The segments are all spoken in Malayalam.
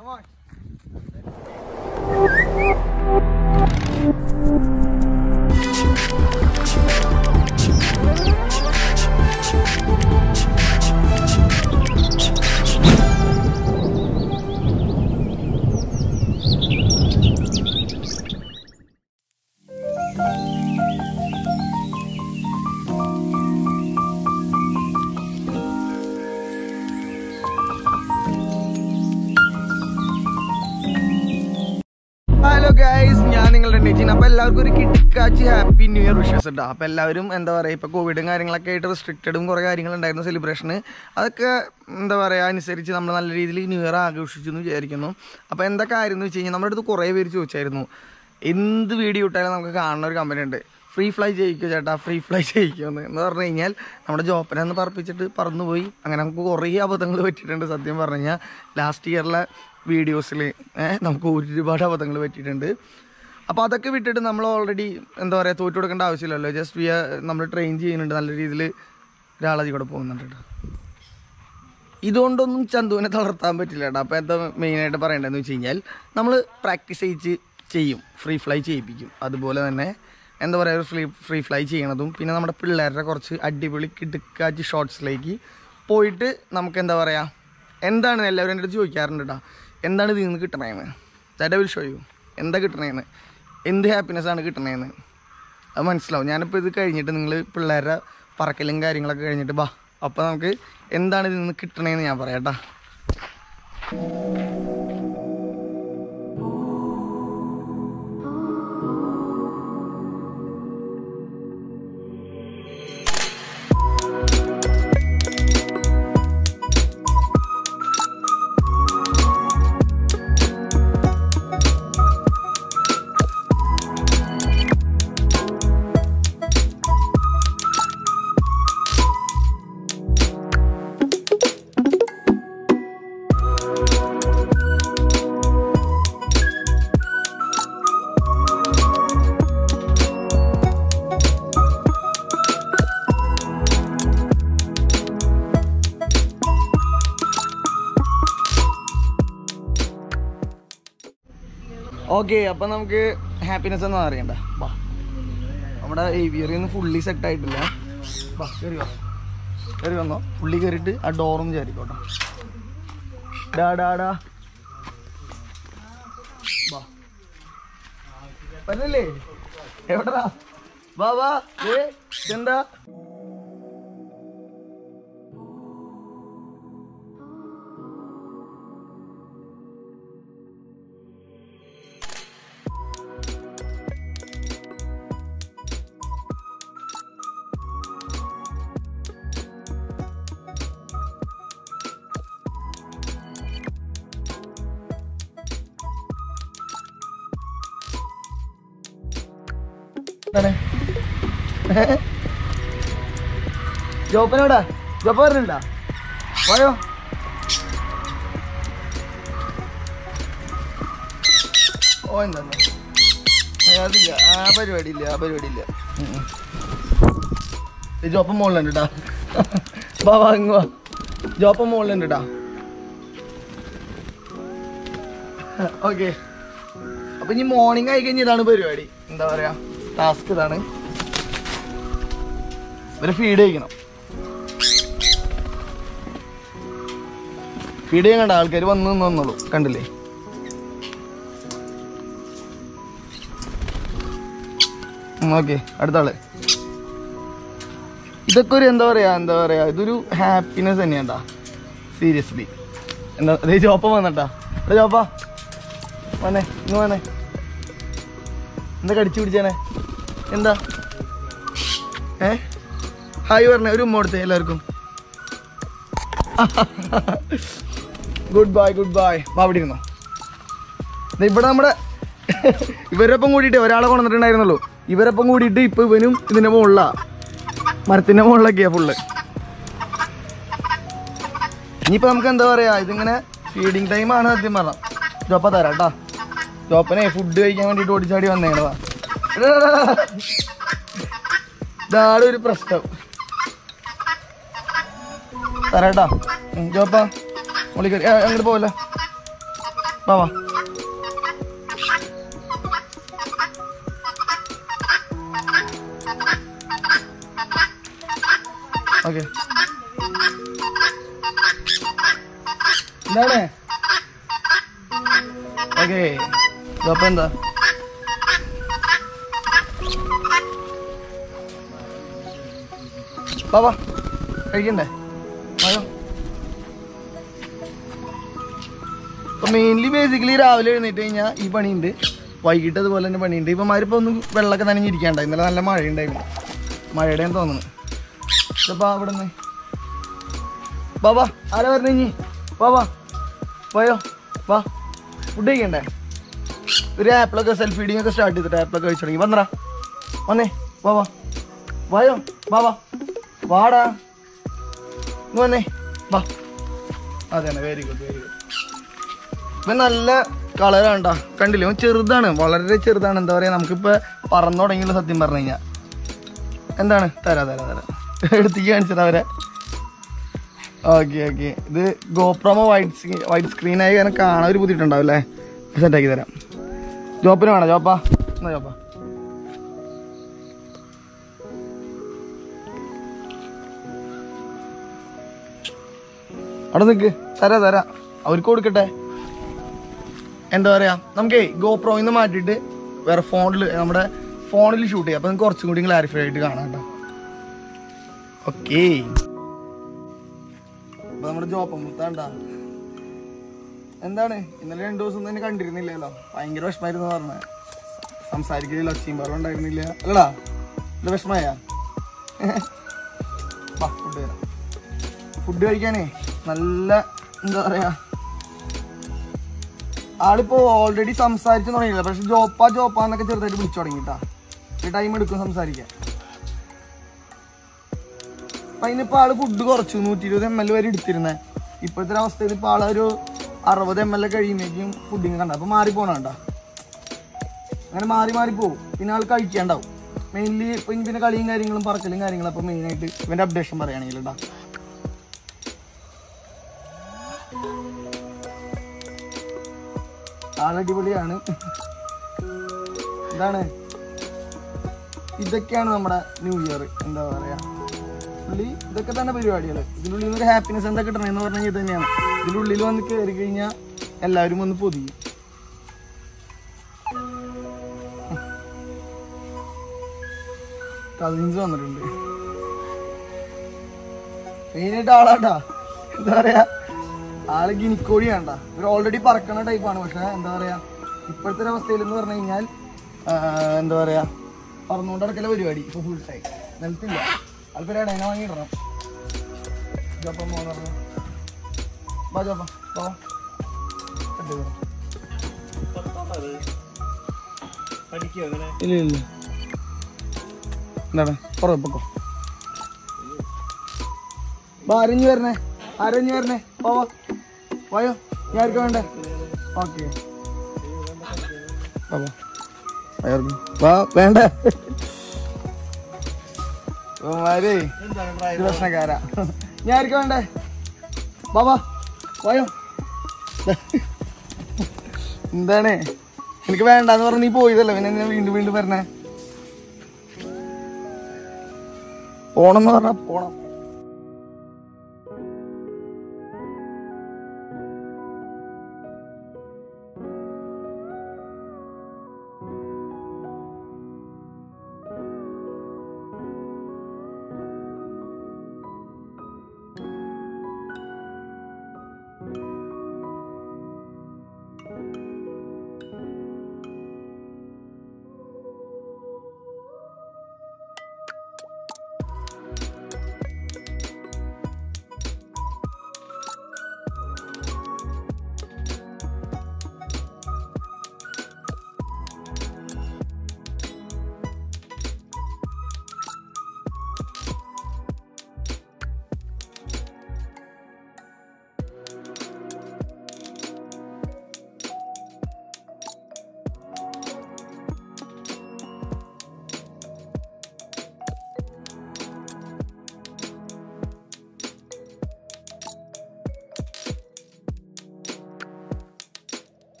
Come on. Hello guys, ഞാൻ നിങ്ങളുടെ നെജിൻ. അപ്പോൾ എല്ലാവർക്കും ഒരു കിടക്കാച്ചി ഹാപ്പി ന്യൂ ഇയർ വിഷസ് ഉണ്ട്. അപ്പോൾ എല്ലാവരും എന്താ പറയുക, ഇപ്പോൾ കോവിഡും കാര്യങ്ങളൊക്കെ ആയിട്ട് റെസ്ട്രിക്റ്റഡും കുറേ കാര്യങ്ങളുണ്ടായിരുന്നു സെലിബ്രേഷന്. അതൊക്കെ എന്താ പറയുക അനുസരിച്ച് നമ്മൾ നല്ല രീതിയിൽ ന്യൂ ഇയർ ആഘോഷിച്ചു എന്ന് വിചാരിക്കുന്നു. അപ്പോൾ എന്താ കാര്യം എന്ന് വെച്ച് കഴിഞ്ഞാൽ നമ്മുടെ അടുത്ത് കുറേ പേര് ചോദിച്ചായിരുന്നു, എന്ത് വീഡിയോ ഇട്ടാലും നമുക്ക് കാണുന്ന ഒരു കമ്പനി ഉണ്ട്, ഫ്രീ ഫ്ലൈ ചെയ്യിക്കോ ചേട്ടാ, ഫ്രീ ഫ്ലൈ ചെയ്യിക്കുമെന്ന്. എന്ന് പറഞ്ഞു കഴിഞ്ഞാൽ നമ്മുടെ ജോപ്പനെ ഒന്ന് പറപ്പിച്ചിട്ട് പറന്നുപോയി. അങ്ങനെ നമുക്ക് കുറേ അബദ്ധങ്ങൾ പറ്റിയിട്ടുണ്ട്. സത്യം പറഞ്ഞു കഴിഞ്ഞാൽ ലാസ്റ്റ് ഇയറിലെ വീഡിയോസിൽ നമുക്ക് ഒരുപാട് അബദ്ധങ്ങൾ പറ്റിയിട്ടുണ്ട്. അപ്പോൾ അതൊക്കെ വിട്ടിട്ട് നമ്മൾ ഓൾറെഡി എന്താ പറയുക തോറ്റു കൊടുക്കേണ്ട ആവശ്യമില്ലല്ലോ. ജസ്റ്റ് നമ്മൾ ട്രെയിൻ ചെയ്യുന്നുണ്ട്, നല്ല രീതിയിൽ ഒരാളതി കൂടെ പോകുന്നുണ്ട്. ഇതുകൊണ്ടൊന്നും ചന്തുവിനെ തളർത്താൻ പറ്റില്ല കേട്ടോ. അപ്പോൾ എന്താ മെയിനായിട്ട് പറയേണ്ടതെന്ന് വെച്ച് കഴിഞ്ഞാൽ നമ്മൾ പ്രാക്ടീസ് ചെയ്യും, ഫ്രീ ഫ്ലൈ ചെയ്യിപ്പിക്കും. അതുപോലെ തന്നെ എന്താ പറയുക ഫ്രീ ഫ്ലൈ ചെയ്യണതും പിന്നെ നമ്മുടെ പിള്ളേരുടെ കുറച്ച് അടിപൊളി കിടുക്കാച്ചി ഷോർട്സിലേക്ക് പോയിട്ട് നമുക്ക് എന്താ പറയുക, എന്താണ് എല്ലാവരും എൻ്റെ അടുത്ത് ചോദിക്കാറുണ്ട് കേട്ടോ, എന്താണ് ഇതിൽ നിന്ന് കിട്ടണേന്ന്. That I will show you. എന്താ കിട്ടണേന്ന്, എന്ത് ഹാപ്പിനെസ്സാണ് കിട്ടണേന്ന് അത് മനസ്സിലാവും. ഞാനിപ്പോൾ ഇത് കഴിഞ്ഞിട്ട് നിങ്ങൾ പിള്ളേരുടെ പറക്കലും കാര്യങ്ങളൊക്കെ കഴിഞ്ഞിട്ട് ബാ, അപ്പോൾ നമുക്ക് എന്താണ് ഇതിൽ നിന്ന് കിട്ടണേന്ന് ഞാൻ പറയാം കേട്ടോ. ഓക്കെ, അപ്പം നമുക്ക് ഹാപ്പിനെസ് ഒന്നും അറിയണ്ട. വാ, നമ്മുടെ ഏവിയറിൽ നിന്ന് ഫുള്ളി സെറ്റായിട്ടില്ല. വാ കയറി വന്നോ, ഫുള്ളി കയറിയിട്ട് ആ ഡോറും ചേരിക്കോട്ടോ. ഡാ വാ, പറ്റല്ലേ എവിടെടാ, വാ എന്താ ജോപ്പനോടാ, ജോപ്പ പറഞ്ഞിട്ടുണ്ടാ പോയോ? ഓ എന്താ അതില്ല, ആ പരിപാടിയില്ല. ജോപ്പ മുകളിലുണ്ട് കേട്ടാ. വാ ഇങ്ങ് വാ, ജോപ്പ മുകളിലുണ്ട് കേട്ടാ. ഓക്കെ, അപ്പൊ ഇനി മോർണിംഗ് ആയി കഴിഞ്ഞാൽ ഇതാണ് പരിപാടി. എന്താ പറയാ, ടാസ്ക് ഇതാണ്. ഇവരെ ഫീഡ് ചെയ്യണം. ഫീഡ് ചെയ്യാൻ കണ്ട ആൾക്കാർ വന്നോളൂ, കണ്ടില്ലേ? ഓക്കെ, അടുത്ത ആള്. ഇതൊക്കെ ഒരു എന്താ പറയാ ഇതൊരു ഹാപ്പിനെസ് തന്നെയാണ്ടാ, സീരിയസ്ലി. എന്താ അതേ ജോപ്പ വന്നട്ടാ. ജോപ്പ വന്നേ, ഇങ്ങ് വന്നേ. എന്താ കടിച്ചു പിടിച്ചേനെ, എന്താ ഹായ് പറഞ്ഞേ, ഒരു ഉമ്മ കൊടുത്തേ എല്ലാവർക്കും. Good bye. അവിടെ ഇരുന്നോ. ഇവിടെ നമ്മുടെ ഇവരൊപ്പം കൂടിയിട്ട് ഒരാളെ കൊണ്ടിട്ടുണ്ടായിരുന്നുള്ളൂ. ഇവരൊപ്പം കൂടിയിട്ട് ഇപ്പൊ ഇവനും ഇതിന്റെ മുകളിലാ, മരത്തിന്റെ മുകളിലൊക്കെയാ ഫുള്ള്. ഇനിയിപ്പോ നമുക്ക് എന്താ പറയാ, ഇതിങ്ങനെ ഫീഡിങ് ടൈമാണ് സത്യം പറഞ്ഞ. ജോപ്പ തരാം കേട്ടാ. ജോപ്പനെ ഫുഡ് കഴിക്കാൻ വേണ്ടിട്ട് ഓടിച്ചാടി വന്നേണതാ. ഇതാണ് ഒരു പ്രശ്നം. തരാട്ടാ ജോപ്പ, അങ്ങോട്ട് പോവല്ല. വാ വാ. ഓക്കെ എന്താണ് ഓക്കെ അപ്പം എന്താ വാ കഴിക്കണ്ടേ വായോ. ഇപ്പം മെയിൻലി ബേസിക്കലി രാവിലെ എഴുന്നേറ്റ് കഴിഞ്ഞാൽ ഈ പണിയുണ്ട്, വൈകിട്ട് അതുപോലെ തന്നെ പണിയുണ്ട്. ഇപ്പന്മാരിപ്പോൾ ഒന്ന് വെള്ളമൊക്കെ നനഞ്ഞിരിക്കാണ്ട, ഇന്നലെ നല്ല മഴ ഉണ്ടായിരുന്നു, മഴയുടെയും തോന്നുന്നു. ഇതപ്പാ അവിടെ നിന്ന് വാ ആരാ പറഞ്ഞ ഇനി വാ വായോ വാ. ഫുഡ് കഴിക്കണ്ടേ? ഒരു ആപ്പിളൊക്കെ സെൽഫ് ഫീഡിങ് ഒക്കെ സ്റ്റാർട്ട് ചെയ്തിട്ട് ആപ്പിളൊക്കെ കഴിച്ചു തുടങ്ങി. വന്നടാ വന്നേ വാ വായോ വാ വാടാ ഇങ്ങ് വന്നേ വാ. അതെ വെരി ഗുഡ് വെരി ഗുഡ്. ഇപ്പം നല്ല കളറാണ്ടാ, കണ്ടില്ലേ? അവൻ ചെറുതാണ്, വളരെ ചെറുതാണ്. എന്താ പറയുക, നമുക്കിപ്പോൾ പറന്നു തുടങ്ങിയുള്ള സത്യം പറഞ്ഞു കഴിഞ്ഞാൽ. എന്താണ് തരാം എടുത്തേക്ക് കാണിച്ചത് അവരെ. ഓക്കെ ഇത് ഗോപ്രോമോ വൈറ്റ് സ്ക്രീനായി കാരണം കാണാൻ ഒരു ബുദ്ധിമുട്ടുണ്ടാവും അല്ലേ? സെറ്റാക്കി തരാം. ജോപ്പിന് വേണം ജോപ്പാ? എന്നാ ജോപ്പാ അവിടെ നിൽക്ക്, തരാം അവർക്ക് കൊടുക്കട്ടെ. എന്താ പറയുക, നമുക്കേ ഗോപ്രോയിന്ന് മാറ്റിയിട്ട് വേറെ നമ്മുടെ ഫോണിൽ ഷൂട്ട് ചെയ്യാം. അപ്പം നമുക്ക് കുറച്ചും കൂടി ക്ലാരിഫൈ ആയിട്ട് കാണാം കേട്ടോ. ഓക്കെ അപ്പം നമ്മുടെ ജോപ്പം മുത്താണ്ടാ. എന്താണ് ഇന്നലെ 2 ദിവസം തന്നെ കണ്ടിരുന്നില്ലല്ലോ, ഭയങ്കര വിഷമായിരുന്നു പറഞ്ഞത്. സംസാരിക്കില്ല, ഒച്ചയും പാറും ഉണ്ടായിരുന്നില്ല അല്ലടാ? ഇത് വിഷമായ ഫുഡ് തരാം. ഫുഡ് കഴിക്കാനേ നല്ല എന്താ പറയാ, ആളിപ്പോ ഓൾറെഡി സംസാരിച്ചു തുടങ്ങിയില്ല, പക്ഷെ ജോപ്പാന്നൊക്കെ ചെറുതായിട്ട് വിളിച്ചു തുടങ്ങിട്ടാ. ഈ ടൈം എടുക്കും സംസാരിക്കാൻ. അപ്പൊ അതിനിപ്പോ ആള് ഫുഡ് കുറച്ചു, 120 ml വരെ എടുത്തിരുന്നേ. ഇപ്പോഴത്തെ അവസ്ഥയിൽ ഇപ്പൊ ആളൊരു 60 ml കഴിയുമ്പോഴേക്കും ഫുഡിങ് കണ്ട. അപ്പൊ മാറിപ്പോണണ്ട, അങ്ങനെ മാറി പോകും. പിന്നെ ആൾ കഴിക്കാണ്ടാവും. മെയിൻലി ഇപ്പൊ പിന്നെ കളിയും കാര്യങ്ങളും പറക്കലും കാര്യങ്ങളും. അപ്പൊ മെയിനായിട്ട് ഇവന്റെ അപ്ഡേഷൻ പറയുകയാണെങ്കിൽ കേട്ടാ, ആളടിപൊളിയാണ്. എന്താണ് ഇതൊക്കെയാണ് നമ്മുടെ ന്യൂ ഇയർ. എന്താ പറയാ, പുള്ളി ഇതൊക്കെ തന്നെ പരിപാടികൾ. ഇതിനുള്ളിൽ നിന്നൊരു ഹാപ്പിനെസ് എന്താ കിട്ടണമെന്ന് പറഞ്ഞാൽ ഇത് തന്നെയാണ്. ഇതിനുള്ളിൽ വന്ന് കയറി കഴിഞ്ഞാൽ എല്ലാവരും വന്ന് പൊതിയും. കസിൻസ് വന്നിട്ടുണ്ട്. മെയിനായിട്ട് ആളാട്ടാ, എന്താ പറയാ, ആള് ഗിനിക്കോഴിയാണ്ടാ. ഇവർ ഓൾറെഡി പറക്കണ ടൈപ്പാണ്. പക്ഷെ എന്താ പറയാ, ഇപ്പോഴത്തെ ഒരു അവസ്ഥയിൽ എന്ന് പറഞ്ഞു കഴിഞ്ഞാൽ എന്താ പറയാ, പറന്നുകൊണ്ട് നടക്കല പരിപാടി. ഇപ്പൊ ഫുൾ ടൈം നിലത്തില്ല. ആൾക്കാർ ഇടേനെ വാങ്ങിയിടണം. ജോപ്പം പോകാൻ പറഞ്ഞു ബാ ജോപ്പ ഇല്ല എന്താണ് പുറപ്പെക്കോ അരഞ്ഞു വരണേ വായോ. ഞാൻ ആർക്കും വേണ്ടേ? ഓക്കെ വാ വേണ്ട പ്രശ്നക്കാരാ. ഞാൻ ആർക്കും വേണ്ടേ? വായോ. എന്താണ് എനിക്ക് വേണ്ടെന്ന് പറഞ്ഞ് നീ പോയതല്ലേ, പിന്നെ ഞാൻ വീണ്ടും വരണേ? പോണം എന്ന് പറഞ്ഞാ പോണം.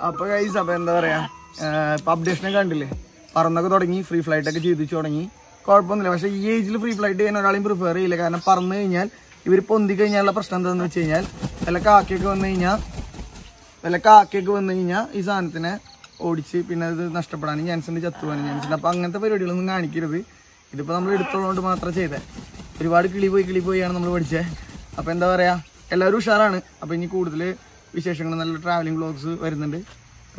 അപ്പോൾ ഗൈസ് അപ്പോൾ എന്താ പറയുക ഇപ്പോൾ അപ്ഡേഷനൊക്കെ കണ്ടില്ലേ, പറന്നൊക്കെ തുടങ്ങി, ഫ്രീ ഫ്ലൈറ്റൊക്കെ ചെയ്തിച്ച് തുടങ്ങി, കുഴപ്പമൊന്നുമില്ല. പക്ഷേ ഈ ഏജിൽ ഫ്രീ ഫ്ലൈറ്റ് ചെയ്യാൻ ഒരാളെയും പ്രിഫർ ചെയ്യില്ല. കാരണം പറന്ന് കഴിഞ്ഞാൽ ഇവർ പൊന്തി കഴിഞ്ഞാലുള്ള പ്രശ്നം എന്താണെന്ന് വെച്ച് കഴിഞ്ഞാൽ വല്ല കാക്കയൊക്കെ വന്നു കഴിഞ്ഞാൽ ഈ സാധനത്തിനെ ഓടിച്ച് പിന്നെ അത് നഷ്ടപ്പെടാനും ചാൻസ് ഉണ്ട്, ചത്തുപോകാനും ചാൻസ് ഉണ്ട്. അപ്പോൾ അങ്ങനത്തെ പരിപാടികളൊന്നും കാണിക്കരുത്. ഇതിപ്പോൾ നമ്മൾ എടുത്തുള്ളതുകൊണ്ട് മാത്രം ചെയ്തത്. ഒരുപാട് കിളി പോയാണ് നമ്മൾ പഠിച്ചത്. അപ്പോൾ എന്താ പറയുക, എല്ലാവരും ഉഷാറാണ്. അപ്പോൾ ഇനി കൂടുതൽ വിശേഷങ്ങൾ, നല്ല ട്രാവലിംഗ് വ്ളോഗ്സ് വരുന്നുണ്ട്.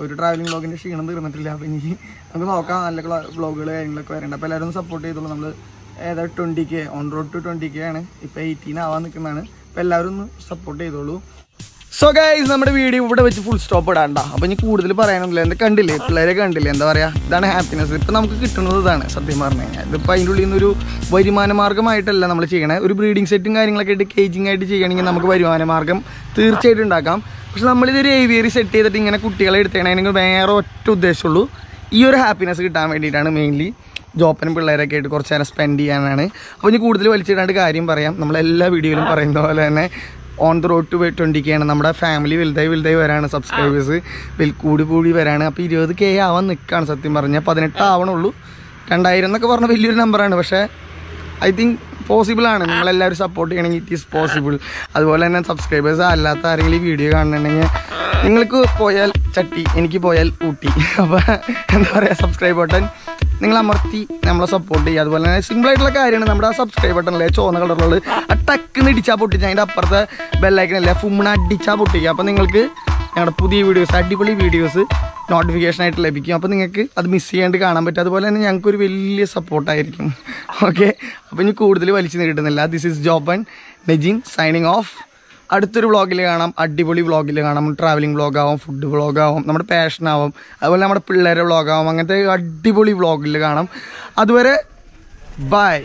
ഒരു ട്രാവലിംഗ് വ്ളോഗിൻ്റെ ക്ഷീണം തീർന്നിട്ടില്ല. അപ്പോൾ ഇനി നമുക്ക് നോക്കാം, നല്ല വ്ളോഗുകൾ കാര്യങ്ങളൊക്കെ വരേണ്ട. അപ്പോൾ എല്ലാവരും സപ്പോർട്ട് ചെയ്തോളൂ. നമ്മൾ ഏതാ 20K on road to 20K ആണ്, ഇപ്പോൾ 18 ആവാൻ നിൽക്കുന്നതാണ്. അപ്പോൾ എല്ലാവരും ഒന്ന് സപ്പോർട്ട് ചെയ്തോളൂ. സോ ഗൈസ്, നമ്മുടെ വീഡിയോ ഇവിടെ വെച്ച് ഫുൾ സ്റ്റോപ്പ് ഇടാണ്ട. അപ്പോൾ ഇനി കൂടുതൽ പറയാനൊന്നുമില്ല. എന്താ കണ്ടില്ലേ, പിള്ളേരെ കണ്ടില്ലേ, എന്താ പറയുക, ഇതാണ് ഹാപ്പിനെസ്. ഇപ്പം നമുക്ക് കിട്ടുന്നത് ഇതാണ് സത്യം പറഞ്ഞു കഴിഞ്ഞാൽ. ഇതിപ്പോൾ അതിൻ്റെ ഉള്ളിൽ നിന്നൊരു വരുമാന മാർഗ്ഗമായിട്ടല്ല നമ്മൾ ചെയ്യണേ. ഒരു ബ്രീഡിംഗ് സെറ്റും കാര്യങ്ങളൊക്കെ ആയിട്ട് കേജിങ് ആയിട്ട് ചെയ്യണമെങ്കിൽ നമുക്ക് വരുമാന മാർഗ്ഗം തീർച്ചയായിട്ടും ഉണ്ടാക്കാം. പക്ഷെ നമ്മളിതൊരു ഏവിയറി സെറ്റ് ചെയ്തിട്ട് ഇങ്ങനെ കുട്ടികളെ എടുത്തേണെങ്കിൽ വേറെ ഒറ്റ ഉദ്ദേശമുള്ളൂ, ഈ ഒരു ഹാപ്പിനെസ് കിട്ടാൻ വേണ്ടിയിട്ടാണ്. മെയിൻലി ജോപ്പനും പിള്ളേരൊക്കെ ആയിട്ട് കുറച്ച് നേരം സ്പെൻഡ് ചെയ്യാനാണ്. അപ്പോൾ ഇനി കൂടുതൽ വലിച്ചിടാണ്ട് കാര്യം പറയാം. നമ്മളെല്ലാ വീഡിയോയിലും പറയുന്ന പോലെ തന്നെ on the road to 20K ആണ്. നമ്മുടെ ഫാമിലി വലുതായി വരാണ്, സബ്സ്ക്രൈബേഴ്സ് കൂടി വരാണ്. അപ്പോൾ 20K ആവാൻ നിൽക്കുകയാണ് സത്യം പറഞ്ഞാൽ. 18 ആവണുള്ളൂ. 2000 എന്നൊക്കെ പറഞ്ഞാൽ വലിയൊരു നമ്പറാണ്. പക്ഷേ ഐ തിങ്ക് പോസിബിൾ ആണ്. നിങ്ങളെല്ലാവരും സപ്പോർട്ട് ചെയ്യണമെങ്കിൽ ഇറ്റ് ഈസ് പോസിബിൾ. അതുപോലെ തന്നെ സബ്സ്ക്രൈബേഴ്സ് അല്ലാത്ത ആരെങ്കിലും ഈ വീഡിയോ കാണുന്നുണ്ടെങ്കിൽ നിങ്ങൾക്ക് പോയാൽ ചട്ടി, എനിക്ക് പോയാൽ ഊട്ടി. അപ്പോൾ എന്താ പറയുക, സബ്സ്ക്രൈബ് ബട്ടൺ നിങ്ങൾ അമർത്തി നമ്മളെ സപ്പോർട്ട് ചെയ്യുക. അതുപോലെ തന്നെ സിമ്പിളായിട്ടുള്ള കാര്യമാണ്. നമ്മുടെ ആ സബ്സ്ക്രൈബ് ബട്ടണിലെ ചുവന്ന കളറുള്ളത് ആ ടക്കെന്ന് ഇടിച്ചാൽ പൊട്ടിച്ചാൽ അതിൻ്റെ അപ്പുറത്തെ ബെല്ലൈക്കനല്ലേ ഫുമ്മണ അടിച്ചാൽ പൊട്ടിക്കുക. അപ്പോൾ നിങ്ങൾക്ക് ഞങ്ങളുടെ പുതിയ വീഡിയോസ്, അടിപൊളി വീഡിയോസ് നോട്ടിഫിക്കേഷനായിട്ട് ലഭിക്കും. അപ്പോൾ നിങ്ങൾക്ക് അത് മിസ് ചെയ്യാണ്ട് കാണാൻ പറ്റും. അതുപോലെ തന്നെ ഞങ്ങൾക്കൊരു വലിയ സപ്പോർട്ടായിരിക്കും. ഓക്കെ, അപ്പോൾ ഇനി കൂടുതൽ വലിച്ചു നീട്ടുന്നില്ല. This is Joban Nejin signing off. അടുത്തൊരു വ്ളോഗിൽ കാണാം, അടിപൊളി വ്ളോഗിൽ കാണാം. ട്രാവലിംഗ് വ്ളോഗാവും, ഫുഡ് വ്ളോഗാവും, നമ്മുടെ പാഷനാവും, അതുപോലെ നമ്മുടെ പിള്ളേരുടെ വ്ളോഗാവും. അങ്ങനത്തെ അടിപൊളി വ്ളോഗിൽ കാണാം. അതുവരെ ബൈ.